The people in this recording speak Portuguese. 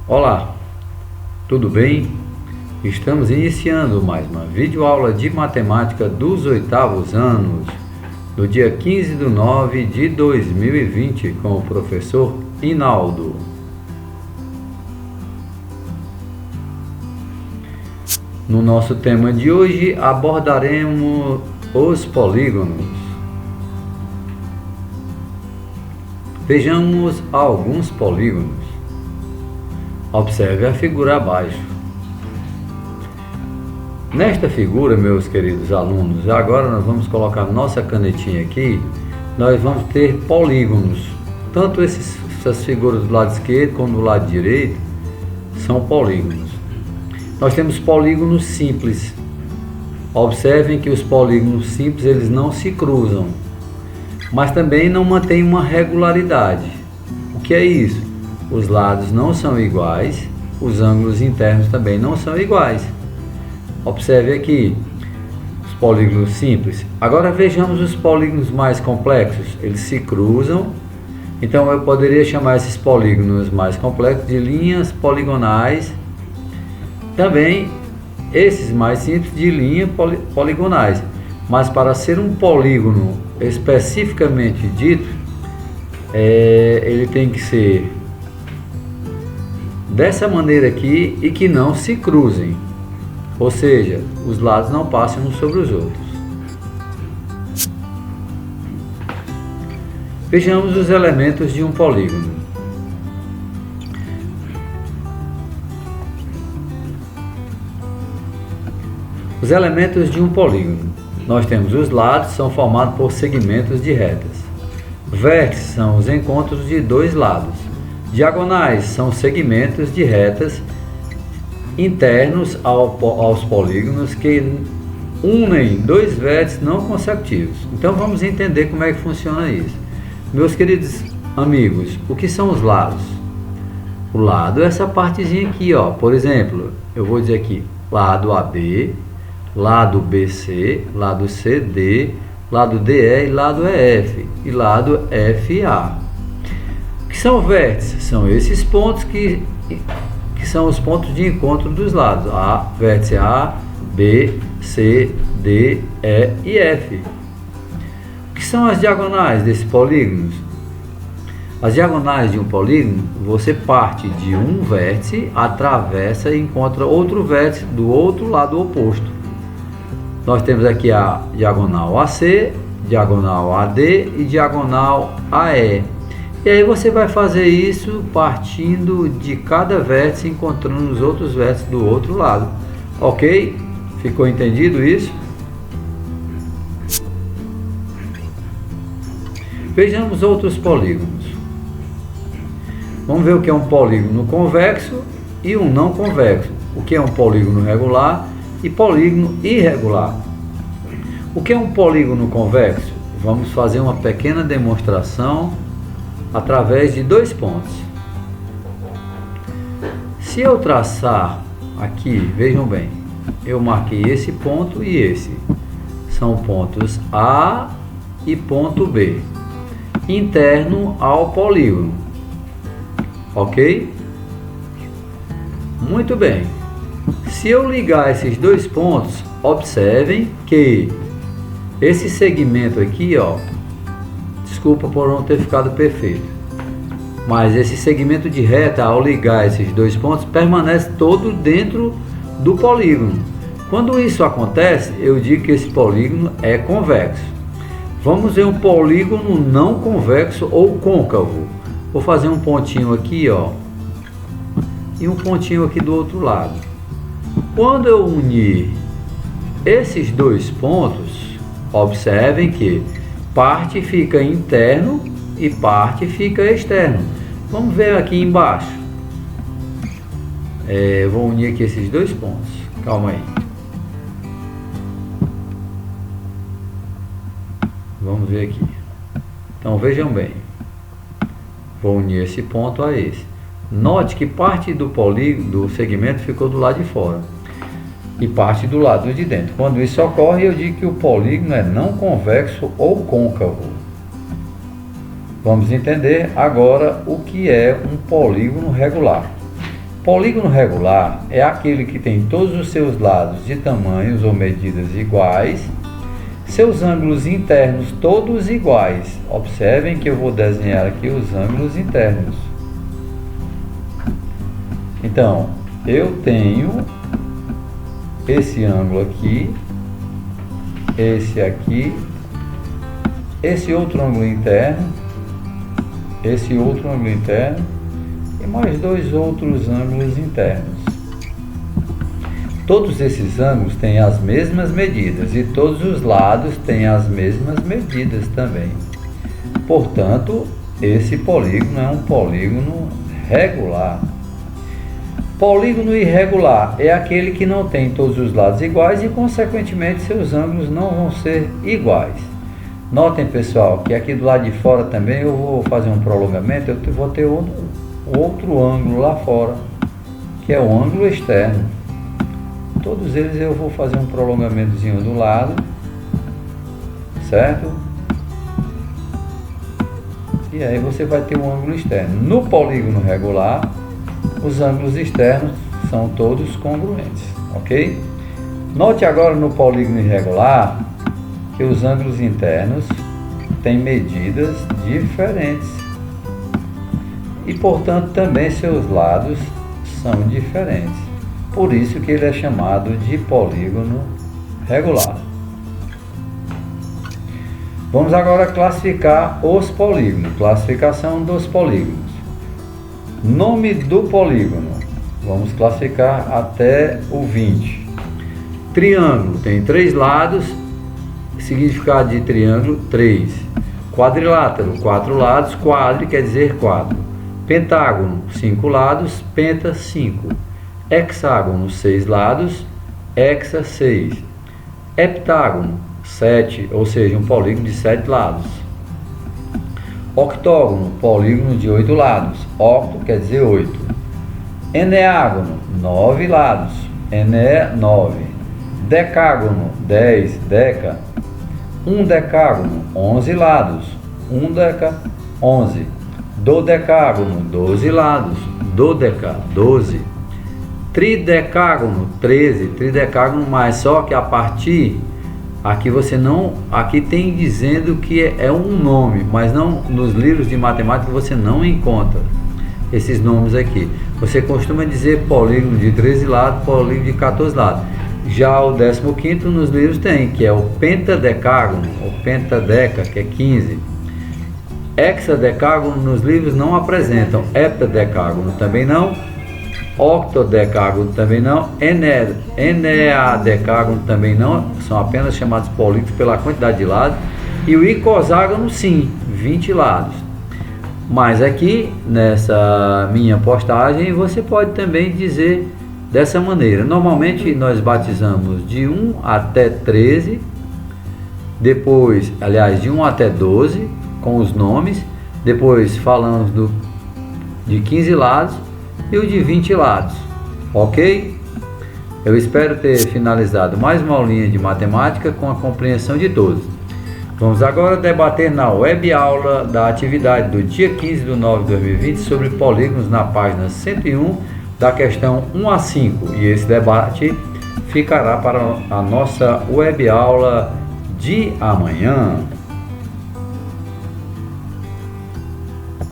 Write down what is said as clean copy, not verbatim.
Olá, tudo bem? Estamos iniciando mais uma videoaula de matemática dos 8º anos, do dia 15 de 9 de 2020, com o professor Inaldo. No nosso tema de hoje abordaremos os polígonos. Vejamos alguns polígonos. Observe a figura abaixo. Nesta figura, meus queridos alunos, agora nós vamos colocar nossa canetinha aqui. Nós vamos ter polígonos. Tanto essas figuras do lado esquerdo como do lado direito são polígonos. Nós temos polígonos simples. Observem que os polígonos simples eles não se cruzam, mas também não mantêm uma regularidade. O que é isso? Os lados não são iguais, os ângulos internos também não são iguais. Observe aqui os polígonos simples. Agora vejamos os polígonos mais complexos. Eles se cruzam, então eu poderia chamar esses polígonos mais complexos de linhas poligonais. Também esses mais simples de linhas poligonais. Mas para ser um polígono especificamente dito, ele tem que ser dessa maneira aqui e que não se cruzem, ou seja, os lados não passem uns sobre os outros. Vejamos os elementos de um polígono. Os elementos de um polígono. Nós temos os lados, são formados por segmentos de retas. Vértices são os encontros de dois lados. Diagonais são segmentos de retas internos aos polígonos que unem dois vértices não consecutivos. Então vamos entender como é que funciona isso. Meus queridos amigos, o que são os lados? O lado é essa partezinha aqui, ó. Por exemplo, eu vou dizer aqui, lado AB, lado BC, lado CD, lado DE e lado EF, e lado FA. O que são vértices? São esses pontos que são os pontos de encontro dos lados. Vértice A, B, C, D, E e F. O que são as diagonais desses polígonos? As diagonais de um polígono, você parte de um vértice, atravessa e encontra outro vértice do outro lado oposto. Nós temos aqui a diagonal AC, diagonal AD e diagonal AE. E aí você vai fazer isso partindo de cada vértice, encontrando os outros vértices do outro lado. Ok? Ficou entendido isso? Vejamos outros polígonos. Vamos ver o que é um polígono convexo e um não convexo. O que é um polígono regular e polígono irregular. O que é um polígono convexo? Vamos fazer uma pequena demonstração através de dois pontos. Se eu traçar aqui, vejam bem, eu marquei esse ponto e esse. São pontos A e ponto B, interno ao polígono. Ok? Muito bem. Se eu ligar esses dois pontos, observem que esse segmento aqui, ó, desculpa por não ter ficado perfeito, mas esse segmento de reta, ao ligar esses dois pontos, permanece todo dentro do polígono. Quando isso acontece, eu digo que esse polígono é convexo. Vamos ver um polígono não convexo ou côncavo. Vou fazer um pontinho aqui, ó, e um pontinho aqui do outro lado. Quando eu unir esses dois pontos, observem que parte fica interno e parte fica externo. Vamos ver aqui embaixo. Vou unir aqui esses dois pontos. Calma aí. Vamos ver aqui. Então vejam bem. Vou unir esse ponto a esse. Note que parte do polígono, do segmento, ficou do lado de fora e parte do lado de dentro. Quando isso ocorre, eu digo que o polígono é não convexo ou côncavo. Vamos entender agora o que é um polígono regular. Polígono regular é aquele que tem todos os seus lados de tamanhos ou medidas iguais, seus ângulos internos todos iguais. Observem que eu vou desenhar aqui os ângulos internos. Então, eu tenho esse ângulo aqui, esse aqui, esse outro ângulo interno, esse outro ângulo interno e mais dois outros ângulos internos. Todos esses ângulos têm as mesmas medidas e todos os lados têm as mesmas medidas também. Portanto, esse polígono é um polígono regular. Polígono irregular é aquele que não tem todos os lados iguais e, consequentemente, seus ângulos não vão ser iguais. Notem, pessoal, que aqui do lado de fora também eu vou fazer um prolongamento, eu vou ter outro ângulo lá fora, que é o ângulo externo. Todos eles eu vou fazer um prolongamentozinho do lado, certo? E aí você vai ter um ângulo externo. No polígono regular, os ângulos externos são todos congruentes, ok? Note agora no polígono irregular que os ângulos internos têm medidas diferentes e, portanto, também seus lados são diferentes. Por isso que ele é chamado de polígono regular. Vamos agora classificar os polígonos. Classificação dos polígonos. Nome do polígono. Vamos classificar até o 20. Triângulo tem 3 lados. Significado de triângulo, 3. Quadrilátero, 4 lados. Quadri quer dizer 4. Pentágono, 5 lados. Penta, 5. Hexágono, 6 lados. Hexa, 6. Heptágono, 7, ou seja, um polígono de 7 lados. Octógono, polígono de 8 lados. Octo quer dizer 8. Eneágono, 9 lados. Ené, 9. Decágono, 10, deca. Um decágono, 11 lados. Um deca, 11. Dodecágono, 12 lados. Dodeca, 12. Tridecágono, 13. Tridecágono, mas só que a partir aqui você não, aqui tem dizendo que é um nome, mas não nos livros de matemática você não encontra esses nomes aqui. Você costuma dizer polígono de 13 lados, polígono de 14 lados. Já o 15º nos livros tem, que é o pentadecágono, ou pentadeca, que é 15. Hexadecágono nos livros não apresentam, heptadecágono também não, octodecágono também não, eneadecágono também não, são apenas chamados polígonos pela quantidade de lados, e o icoságono sim, 20 lados. Mas aqui nessa minha postagem você pode também dizer dessa maneira. Normalmente nós batizamos de 1 até 13, depois, aliás, de 1 até 12 com os nomes, depois falamos de 15 lados e o de 20 lados, ok? Eu espero ter finalizado mais uma aulinha de matemática com a compreensão de todos. Vamos agora debater na web aula da atividade do dia 15/9/2020 sobre polígonos na página 101 da questão 1 a 5. E esse debate ficará para a nossa web aula de amanhã.